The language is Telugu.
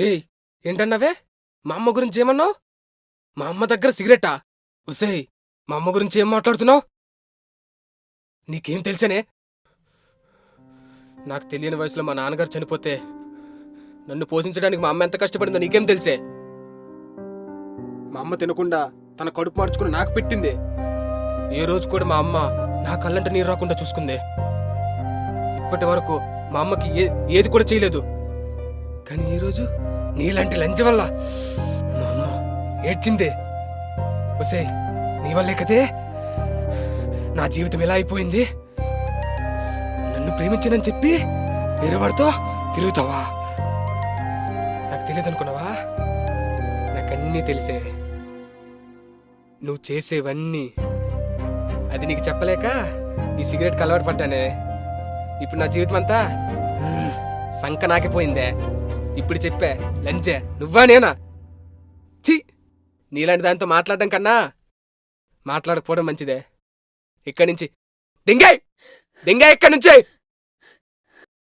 ఏయ్, ఏంటన్నావే? మా అమ్మ గురించి ఏమన్నావు? మా అమ్మ దగ్గర సిగరెట్టా? ఒసేయ్, మా అమ్మ గురించి ఏం మాట్లాడుతున్నావు? నీకేం తెలుసనే? నాకు తెలియని వయసులో మా నాన్నగారు చనిపోతే నన్ను పోషించడానికి మా అమ్మ ఎంత కష్టపడిందో నీకేం తెలుసే? మా అమ్మ తినకుండా తన కడుపు మార్చుకుని నాకు పెట్టింది. ఏ రోజు కూడా మా అమ్మ నా కళ్ళంట నీరు రాకుండా చూసుకుంది. ఇప్పటి వరకు మా అమ్మకి ఏది కూడా చేయలేదు. కానీ ఈరోజు నీలాంటి లంచ్ వల్ల మా అమ్మ ఏడ్చిందే. ఒసేయ్, నీ వల్లే కదే నా జీవితం ఎలా అయిపోయింది. నన్ను ప్రేమించనని చెప్పి వేరే వాడితో తిరుగుతావా? నాకు తెలియదు అనుకున్నావా? నాకన్నీ తెలిసే. నువ్వు చేసేవన్నీ అది నీకు చెప్పలేక ఈ సిగరెట్కి అలవాటు పడ్డానే. ఇప్పుడు నా జీవితం అంతా సంక నాకిపోయిందే. ఇప్పుడు చెప్పే లంచే నువ్వా నేనా? ఛీ, నీలాంటి దాంతో మాట్లాడడం కన్నా మాట్లాడకపోవడం మంచిదే. ఇక్కడి నుంచి దింగాయ్ దింగాయ్ ఇక్కడి నుంచి.